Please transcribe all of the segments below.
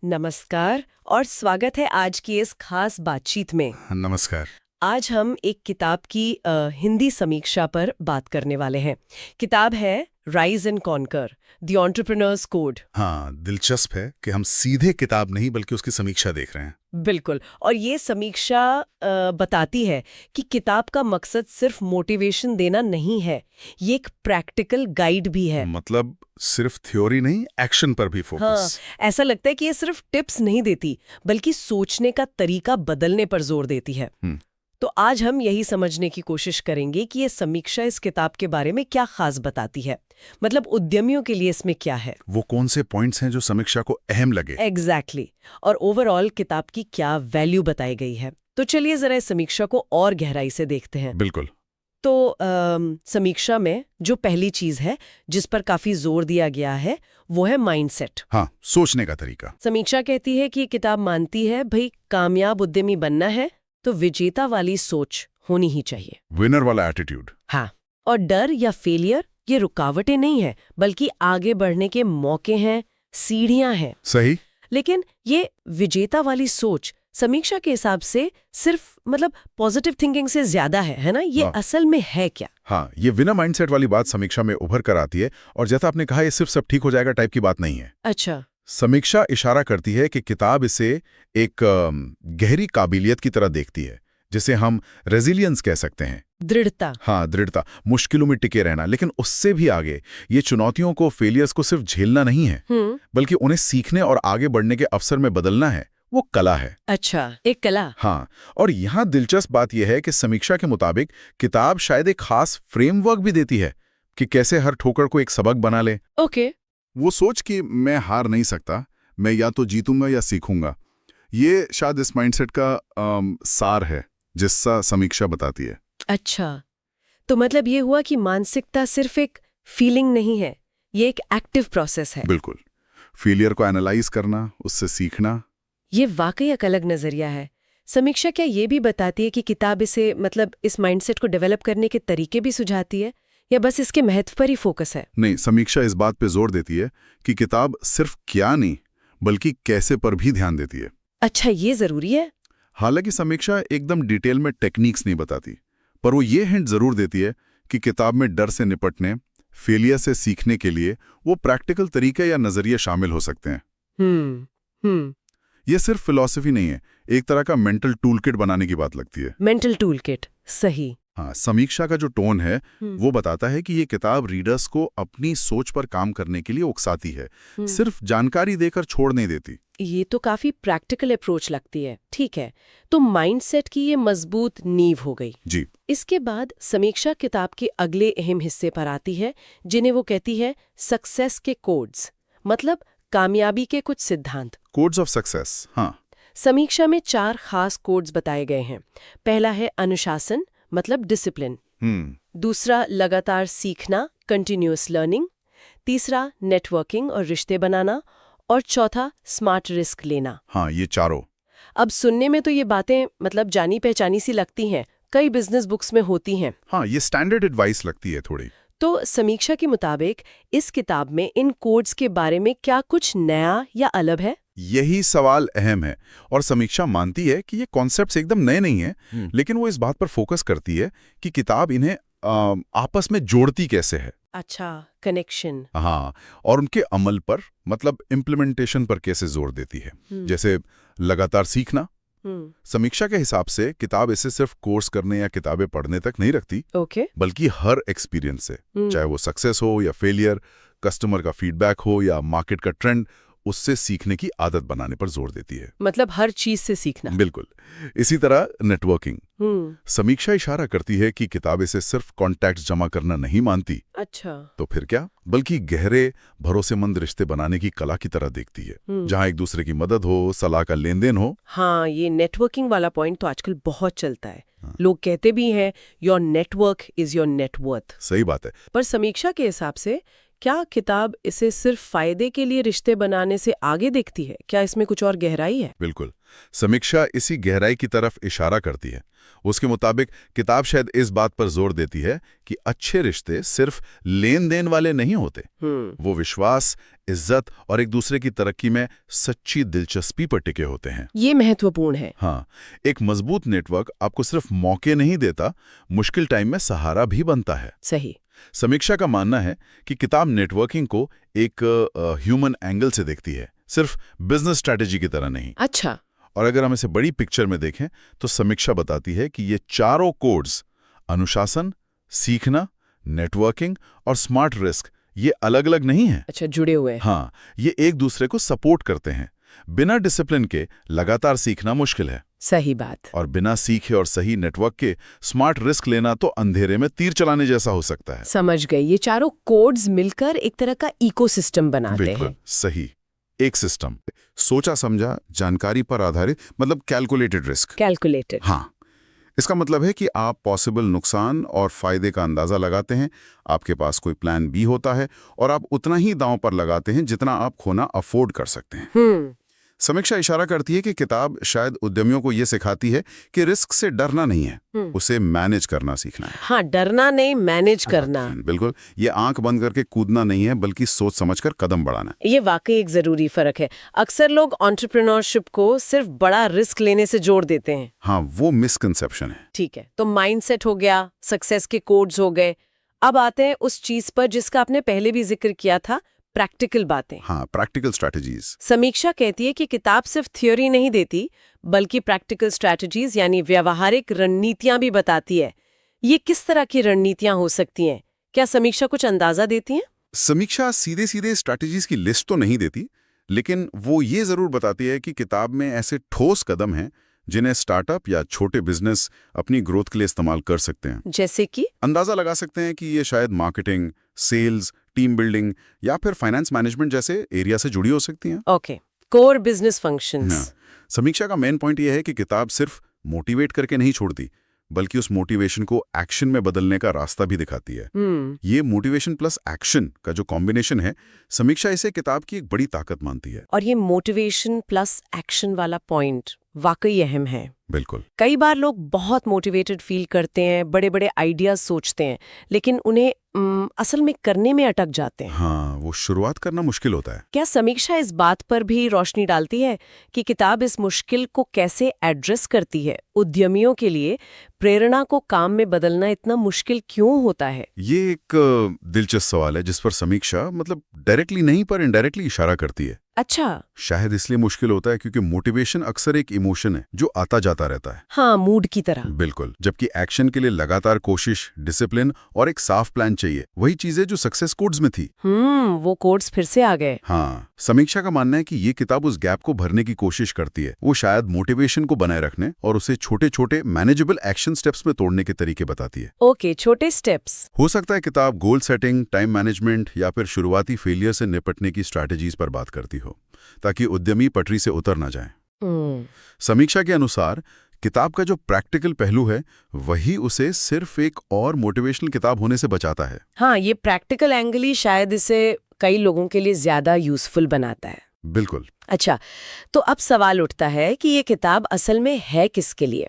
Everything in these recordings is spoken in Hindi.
नमस्कार और स्वागत है आज की इस खास बातचीत में। नमस्कार। आज हम एक किताब की हिंदी समीक्षा पर बात करने वाले हैं। किताब है rise and conquer, the entrepreneurs code. हाँ, दिलचस्प है कि हम सीधे किताब नहीं बल्कि उसकी समीक्षा देख रहे हैं। बिल्कुल, और ये समीक्षा बताती है कि किताब का मकसद सिर्फ मोटिवेशन देना नहीं है, ये एक प्रैक्टिकल गाइड भी है। मतलब सिर्फ थ्योरी नहीं, एक्शन पर भी हाँ, फोकस। ऐसा लगता है कि ये सिर्फ टिप्स नहीं देती बल्कि सोचने का तरीका बदलने पर जोर देती है। तो आज हम यही समझने की कोशिश करेंगे कि ये समीक्षा इस किताब के बारे में क्या खास बताती है, मतलब उद्यमियों के लिए इसमें क्या है, वो कौन से पॉइंट्स हैं जो समीक्षा को अहम लगे। एग्जैक्टली और ओवरऑल किताब की क्या वैल्यू बताई गई है। तो चलिए जरा इस समीक्षा को और गहराई से देखते हैं। बिल्कुल। तो समीक्षा में जो पहली चीज है जिस पर काफी जोर दिया गया है वो है माइंडसेट। हाँ, सोचने का तरीका। समीक्षा कहती है कि ये किताब मानती है भाई कामयाब उद्यमी बनना है तो विजेता वाली सोच होनी ही चाहिए, विनर वाला एटीट्यूड। हाँ, और डर या फेलियर ये रुकावटें नहीं है बल्कि आगे बढ़ने के मौके हैं, सीढ़ियां हैं। सही। लेकिन ये विजेता वाली सोच समीक्षा के हिसाब से सिर्फ मतलब पॉजिटिव थिंकिंग से ज्यादा है ना? ये असल में है क्या? हाँ, ये विनर माइंडसेट वाली बात समीक्षा में उभर कर आती है और जैसा आपने कहा, ये सिर्फ सब ठीक हो जाएगा टाइप की बात नहीं है। अच्छा। समीक्षा इशारा करती है कि किताब इसे एक गहरी काबिलियत की तरह देखती है, जिसे हम रेजिलियंस कह सकते हैं। दृढ़ता। हाँ, दृढ़ता, मुश्किलों में टिके रहना। लेकिन उससे भी आगे ये चुनौतियों को, फेलियर्स को सिर्फ झेलना नहीं है, बल्कि उन्हें सीखने और आगे बढ़ने के अवसर में बदलना है। वो कला है। अच्छा, एक कला। हाँ, और यहाँ दिलचस्प बात यह है कि समीक्षा के मुताबिक किताब शायद एक खास फ्रेमवर्क भी देती है कि कैसे हर ठोकर को एक सबक बना ले। ओके। वो सोच कि मैं हार नहीं सकता, मैं या तो जीतूंगा या सीखूंगा, ये शायद इस माइंडसेट का सार है जिसका समीक्षा बताती है। अच्छा, तो मतलब ये हुआ कि मानसिकता सिर्फ एक फीलिंग नहीं है, ये एक एक्टिव प्रोसेस है। बिल्कुल। फेलियर को एनालाइज करना, उससे सीखना। ये वाकई एक अलग नजरिया है। समीक्षा क्या ये भी बताती है कि किताब इसे मतलब इस माइंडसेट को डेवलप करने के तरीके भी सुझाती है या बस इसके महत्व पर ही फोकस है? नहीं, समीक्षा इस बात पे जोर देती है कि किताब सिर्फ क्या नहीं बल्कि कैसे पर भी ध्यान देती है। अच्छा, ये जरूरी है। हालांकि समीक्षा एकदम डिटेल में टेक्निक्स नहीं बताती, पर वो ये हिंट जरूर देती है कि किताब में डर से निपटने, फेलियर से सीखने के लिए वो प्रैक्टिकल तरीके या नजरिए शामिल हो सकते हैं। ये सिर्फ फिलॉसफी नहीं है, एक तरह का मेंटल टूलकिट बनाने की बात लगती है। मेंटल टूलकिट, सही। हाँ, समीक्षा का जो टोन है वो बताता है कि ये किताब रीडर्स को अपनी सोच पर काम करने के लिए उकसाती है, सिर्फ जानकारी देकर छोड़ नहीं देती। ये तो काफी प्रैक्टिकल अप्रोच लगती है। ठीक है, तो माइंडसेट की ये मजबूत नींव हो गई जी। इसके बाद समीक्षा किताब के अगले अहम हिस्से पर आती है जिन्हें वो कहती है सक्सेस के कोड्स, मतलब कामयाबी के कुछ सिद्धांत। Codes of success. हाँ, समीक्षा में 4 खास कोड्स बताए गए हैं। पहला है अनुशासन, मतलब डिसिप्लिन। दूसरा लगातार सीखना, कंटिन्यूअस लर्निंग। तीसरा नेटवर्किंग और रिश्ते बनाना, और चौथा स्मार्ट रिस्क लेना। हाँ, ये चारों। अब सुनने में तो ये बातें मतलब जानी पहचानी सी लगती हैं, कई बिजनेस बुक्स में होती हैं। हाँ, ये स्टैंडर्ड एडवाइस लगती है थोड़ी। तो समीक्षा के मुताबिक इस किताब में इन कोड्स के बारे में क्या कुछ नया या अलग है? यही सवाल अहम है, और समीक्षा मानती है कि ये कॉन्सेप्ट्स एकदम नए नहीं हैं, लेकिन वो इस बात पर फोकस करती है कि किताब इन्हें आपस में जोड़ती कैसे है। अच्छा, कनेक्शन। हाँ, और उनके अमल पर, मतलब इम्प्लीमेंटेशन पर कैसे जोर देती है। जैसे लगातार सीखना। समीक्षा के हिसाब से किताब इसे सिर्फ कोर्स करने या किताबें पढ़ने तक नहीं रखती, बल्कि हर एक्सपीरियंस से, चाहे वो सक्सेस हो या फेलियर, कस्टमर का फीडबैक हो या मार्केट का ट्रेंड, उससे सीखने की आदत बनाने पर जोर देती है। मतलब हर चीज से सीखना। बिल्कुल। इसी तरह नेटवर्किंग। समीक्षा इशारा करती है कि किताब इसे सिर्फ कॉन्टैक्ट्स जमा करना नहीं मानती। अच्छा। तो फिर क्या, बल्कि गहरे भरोसेमंद रिश्ते बनाने की कला की तरह देखती है, जहां एक दूसरे की मदद हो, सलाह का लेन देन हो। हाँ, ये नेटवर्किंग वाला पॉइंट तो आजकल बहुत चलता है। लोग कहते भी हैं your network is your net worth. सही बात है। पर समीक्षा के हिसाब से क्या किताब इसे सिर्फ फायदे के लिए रिश्ते बनाने से आगे देखती है? क्या इसमें कुछ और गहराई है? बिल्कुल। समीक्षा इसी गहराई की तरफ इशारा करती है। उसके मुताबिक किताब शायद इस बात पर जोर देती है कि अच्छे रिश्ते सिर्फ लेन देन वाले नहीं होते। वो विश्वास, इज्जत और एक दूसरे की तरक्की में सच्ची दिलचस्पी पर टिके होते हैं। ये महत्वपूर्ण है। हाँ, एक मजबूत नेटवर्क आपको सिर्फ मौके नहीं देता, मुश्किल टाइम में सहारा भी बनता है। सही। समीक्षा का मानना है कि किताब नेटवर्किंग को एक ह्यूमन एंगल से देखती है, सिर्फ बिजनेस स्ट्रैटेजी की तरह नहीं। अच्छा। और अगर हम इसे बड़ी पिक्चर में देखें तो समीक्षा बताती है कि ये चारों कोड्स, अनुशासन, सीखना, नेटवर्किंग और स्मार्ट रिस्क, ये अलग अलग नहीं हैं। अच्छा, जुड़े हुए हैं। हाँ, ये एक दूसरे को सपोर्ट करते हैं। बिना डिसिप्लिन के लगातार सीखना मुश्किल है। सही बात। और बिना सीखे और सही नेटवर्क के स्मार्ट रिस्क लेना तो अंधेरे में तीर चलाने जैसा हो सकता है। समझ गई। ये चारों कोड्स मिलकर एक तरह का इकोसिस्टम बनाते हैं। बिल्कुल सही, एक सिस्टम, सोचा समझा, जानकारी पर आधारित, मतलब कैलकुलेटेड रिस्क। कैलकुलेटेड। हाँ, इसका मतलब है कि आप पॉसिबल नुकसान और फायदे का अंदाजा लगाते हैं, आपके पास कोई प्लान बी होता है और आप उतना ही दांव पर लगाते हैं जितना आप खोना अफोर्ड कर सकते हैं। समीक्षा इशारा करती है कि किताब शायद उद्यमियों को यह सिखाती है कि रिस्क से डरना नहीं है, उसे मैनेज करना सीखना है। हाँ, डरना नहीं, मैनेज करना। बिल्कुल, ये आंख बंद करके कूदना नहीं है, बल्कि सोच समझकर कदम बढ़ाना। ये वाकई एक जरूरी फर्क है। अक्सर लोग एंटरप्रेन्योरशिप को सिर्फ बड़ा रिस्क लेने से जोड़ देते हैं। हाँ, वो मिसकंसेप्शन है। ठीक है, तो माइंडसेट हो गया, सक्सेस के कोड्स हो गए। अब आते हैं उस चीज पर जिसका आपने पहले भी जिक्र किया था, प्रैक्टिकल बातें। हाँ, प्रैक्टिकल स्ट्रैटेजीज। समीक्षा कहती है कि किताब सिर्फ थ्योरी नहीं देती, बल्कि प्रैक्टिकल स्ट्रैटेजीज यानी व्यावहारिक रणनीतियां भी बताती है। ये किस तरह की रणनीतियां हो सकती हैं? क्या समीक्षा कुछ अंदाजा देती हैं? समीक्षा सीधे सीधे स्ट्रैटेजीज की लिस्ट तो नहीं देती, लेकिन वो ये जरूर बताती है कि किताब में ऐसे ठोस कदम हैं जिन्हें स्टार्टअप या छोटे बिजनेस अपनी ग्रोथ के लिए इस्तेमाल कर सकते हैं। जैसे कि अंदाजा लगा सकते हैं कि ये शायद मार्केटिंग, सेल्स, टीम बिल्डिंग या फिर फाइनेंस मैनेजमेंट जैसे एरिया से जुड़ी हो सकती हैं। Okay, core business functions. समीक्षा का मेन पॉइंट यह है कि किताब सिर्फ मोटिवेट करके नहीं छोड़ती, बल्कि उस मोटिवेशन को एक्शन में बदलने का रास्ता भी दिखाती है। ये मोटिवेशन प्लस एक्शन का जो कॉम्बिनेशन है, समीक्षा इसे किताब की एक बड़ी ताकत मानती है। और ये मोटिवेशन प्लस एक्शन वाला पॉइंट वाकई अहम है। बिल्कुल। कई बार लोग बहुत मोटिवेटेड फील करते हैं, बड़े बड़े आइडियाज सोचते हैं, लेकिन उन्हें असल में करने में अटक जाते हैं। हाँ, वो शुरुआत करना मुश्किल होता है। क्या समीक्षा इस बात पर भी रोशनी डालती है कि किताब इस मुश्किल को कैसे एड्रेस करती है? उद्यमियों के लिए प्रेरणा को काम में बदलना इतना मुश्किल क्यों होता है? ये एक दिलचस्प सवाल है जिस पर समीक्षा मतलब डायरेक्टली नहीं पर इनडायरेक्टली इशारा करती है। अच्छा। शायद इसलिए मुश्किल होता है क्योंकि मोटिवेशन अक्सर एक इमोशन है जो आता जाता रहता है। हाँ, मूड की तरह। बिल्कुल, जबकि एक्शन के लिए लगातार कोशिश, डिसिप्लिन और एक साफ प्लान चाहिए। वही चीजें जो सक्सेस कोड्स में थी। वो कोड्स फिर से आ गए। हाँ, समीक्षा का मानना है कि ये किताब उस गैप को भरने की कोशिश करती है। वो शायद मोटिवेशन को बनाए रखने और उसे छोटे छोटे मैनेजेबल एक्शन स्टेप्स में तोड़ने के तरीके बताती है। ओके, छोटे स्टेप्स। हो सकता है किताब गोल सेटिंग, टाइम मैनेजमेंट या फिर शुरुआती फेलियर से निपटने की स्ट्रैटेजीज पर बात करती हो, ताकि उद्यमी पटरी से उतर ना जाए। समीक्षा के अनुसार किताब का जो प्रैक्टिकल पहलू है, वही उसे सिर्फ एक और मोटिवेशनल किताब होने से बचाता है। हाँ, ये प्रैक्टिकल एंगल ही शायद इसे कई लोगों के लिए ज्यादा यूजफुल बनाता है। बिल्कुल। अच्छा, तो अब सवाल उठता है कि ये किताब असल में है किसके लिए?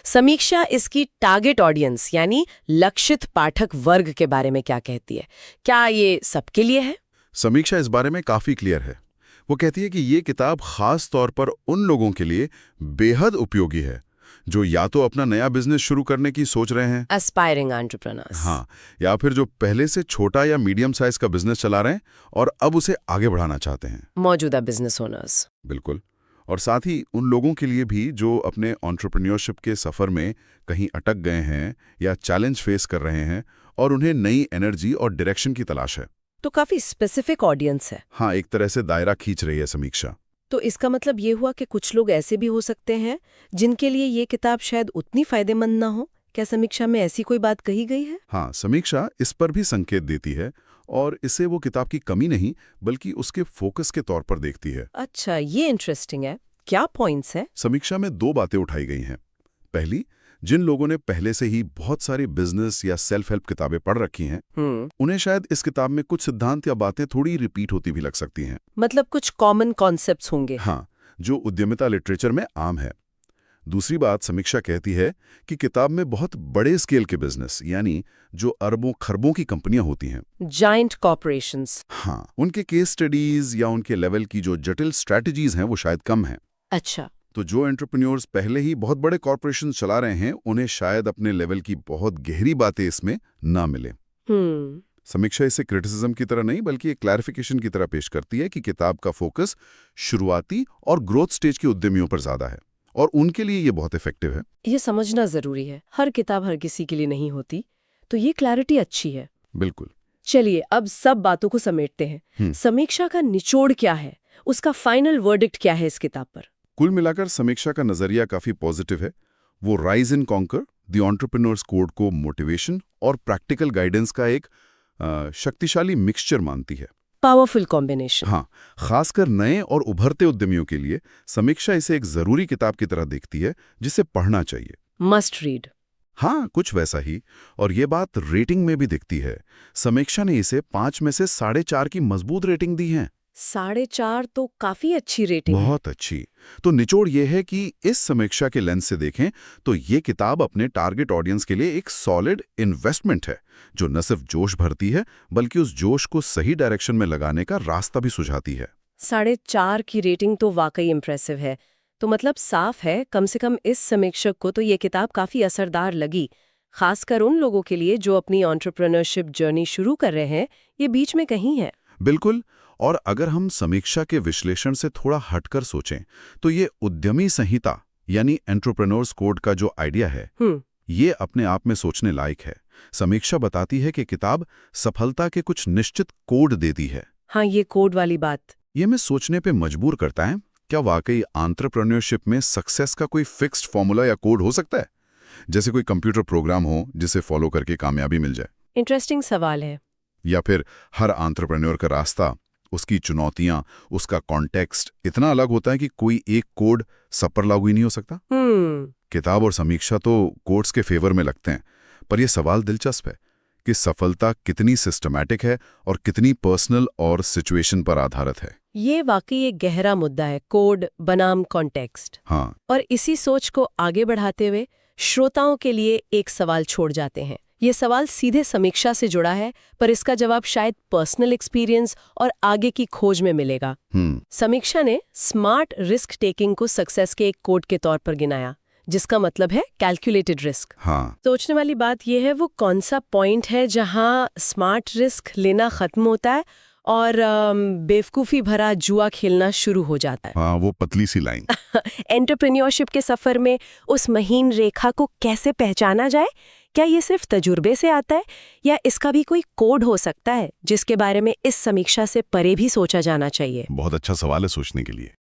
समीक्षा इसकी टारगेट ऑडियंस यानी लक्षित पाठक वर्ग के बारे में क्या कहती है? क्या ये सबके लिए है? समीक्षा इस बारे में काफी क्लियर है। वो कहती है कि ये किताब खास तौर पर उन लोगों के लिए बेहद उपयोगी है जो या तो अपना नया बिजनेस शुरू करने की सोच रहे हैं, एस्पायरिंग एंटरप्रेन्योर्स। हाँ, या फिर जो पहले से छोटा या मीडियम साइज का बिजनेस चला रहे हैं और अब उसे आगे बढ़ाना चाहते हैं, मौजूदा बिजनेस ओनर्स। बिल्कुल। और साथ ही उन लोगों के लिए भी जो अपने एंटरप्रेन्योरशिप के सफर में कहीं अटक गए हैं या चैलेंज फेस कर रहे हैं और उन्हें नई एनर्जी और डायरेक्शन की तलाश है। तो काफी स्पेसिफिक ऑडियंस है। हाँ, एक तरह से दायरा खींच रही है समीक्षा। तो इसका मतलब ये हुआ कि कुछ लोग ऐसे भी हो सकते हैं जिनके लिए ये किताब शायद उतनी फायदेमंद ना हो। क्या समीक्षा में ऐसी कोई बात कही गई है? हाँ, समीक्षा इस पर भी संकेत देती है और इसे वो किताब की कमी नहीं बल्कि उसके फोकस के तौर पर देखती है। अच्छा, ये इंटरेस्टिंग है। क्या पॉइंट्स हैं? समीक्षा में 2 बातें उठाई गई हैं। पहली, जिन लोगों ने पहले से ही बहुत सारी बिजनेस या सेल्फ हेल्प किताबें पढ़ रखी हैं, उन्हें शायद इस किताब में कुछ सिद्धांत या बातें थोड़ी रिपीट होती भी लग सकती हैं। मतलब कुछ कॉमन कॉन्सेप्ट्स होंगे। हाँ, जो उद्यमिता लिटरेचर में आम है। दूसरी बात समीक्षा कहती है कि किताब में बहुत बड़े स्केल के बिजनेस यानी जो अरबों खरबों की कंपनियां होती हैं, जायंट कॉर्पोरेशंस। हाँ, उनके केस स्टडीज या उनके लेवल की जो जटिल स्ट्रैटेजीज हैं वो शायद कम हैं। अच्छा। तो जो एंटरप्रेन्योर्स पहले ही बहुत बड़े कॉर्पोरेशन चला रहे हैं उन्हें शायद अपने लेवल की बहुत गहरी बातें इसमें ना मिले। समीक्षा इसे क्रिटिसिज्म की तरह नहीं बल्कि एक क्लैरिफिकेशन की तरह पेश करती है कि किताब का फोकस शुरुआती और ग्रोथ स्टेज के उद्यमियों पर ज्यादा है और उनके लिए ये बहुत इफेक्टिव है। ये समझना जरूरी है, हर किताब हर किसी के लिए नहीं होती, तो ये क्लैरिटी अच्छी है। बिल्कुल। चलिए अब सब बातों को समेटते हैं। समीक्षा का निचोड़ क्या है, उसका फाइनल वर्डिक्ट क्या है इस किताब पर? कुल मिलाकर समीक्षा का नजरिया काफी पॉजिटिव है। वो rise and conquer the entrepreneurs code को मोटिवेशन और प्रैक्टिकल गाइडेंस का एक शक्तिशाली मिक्सचर मानती है। Powerful combination. हाँ, खासकर नए और उभरते उद्यमियों के लिए समीक्षा इसे एक जरूरी किताब की तरह देखती है जिसे पढ़ना चाहिए। Must read. हाँ, कुछ वैसा ही। और ये बात रेटिंग में भी दिखती है। समीक्षा ने इसे 5 में से 4.5 की मजबूत रेटिंग दी है। 4.5 तो काफी अच्छी रेटिंग है। बहुत अच्छी। तो निचोड़ ये है कि इस समीक्षा के लेंस से देखें तो ये किताब अपने टारगेट ऑडियंस के लिए एक सॉलिड इन्वेस्टमेंट है जो न सिर्फ जोश भरती है बल्कि उस जोश को सही डायरेक्शन में लगाने का रास्ता भी सुझाती है। 4.5 की रेटिंग तो वाकई इम्प्रेसिव है। तो मतलब साफ है, कम से कम इस समीक्षक को तो ये किताब काफी असरदार लगी, खासकर उन लोगों के लिए जो अपनी एंटरप्रेन्योरशिप जर्नी शुरू कर रहे हैं, ये बीच में कहीं है। बिल्कुल। और अगर हम समीक्षा के विश्लेषण से थोड़ा हटकर सोचें तो ये उद्यमी संहिता यानी एंटरप्रेन्योर्स कोड का जो आइडिया है ये अपने आप में सोचने लायक है। समीक्षा बताती है कि किताब सफलता के कुछ निश्चित कोड देती है। हाँ, ये कोड वाली बात ये हमें सोचने पे मजबूर करता है, क्या वाकई एंटरप्रेन्योरशिप में सक्सेस का कोई फिक्स्ड फॉर्मूला या कोड हो सकता है, जैसे कोई कंप्यूटर प्रोग्राम हो जिसे फॉलो करके कामयाबी मिल जाए? इंटरेस्टिंग सवाल है। या फिर हर एंटरप्रेन्योर का रास्ता, उसकी चुनौतियां, उसका कॉन्टेक्स्ट इतना अलग होता है कि कोई एक कोड सब पर लागू ही नहीं हो सकता? किताब और समीक्षा तो कोड्स के फेवर में लगते हैं, पर यह सवाल दिलचस्प है कि सफलता कितनी सिस्टमैटिक है और कितनी पर्सनल और सिचुएशन पर आधारित है। ये वाकई एक गहरा मुद्दा है, कोड बनाम कॉन्टेक्स्ट। हाँ। और इसी सोच को आगे बढ़ाते हुए श्रोताओं के लिए एक सवाल छोड़ जाते हैं। ये सवाल सीधे समीक्षा से जुड़ा है, पर इसका जवाब शायद पर्सनल एक्सपीरियंस और आगे की खोज में मिलेगा। समीक्षा ने स्मार्ट रिस्क टेकिंग को सक्सेस के एक कोड के तौर पर गिनाया, जिसका मतलब है कैलकुलेटेड रिस्क। हाँ। सोचने वाली बात यह है वो कौन सा पॉइंट है जहां स्मार्ट रिस्क लेना खत्म होता है और बेवकूफ़ी भरा जुआ खेलना शुरू हो जाता है। हाँ, वो पतली सी लाइन। एंटरप्रेन्योरशिप के सफर में उस महीन रेखा को कैसे पहचाना जाए? क्या ये सिर्फ तजुर्बे से आता है या इसका भी कोई कोड हो सकता है जिसके बारे में इस समीक्षा से परे भी सोचा जाना चाहिए? बहुत अच्छा सवाल है सोचने के लिए।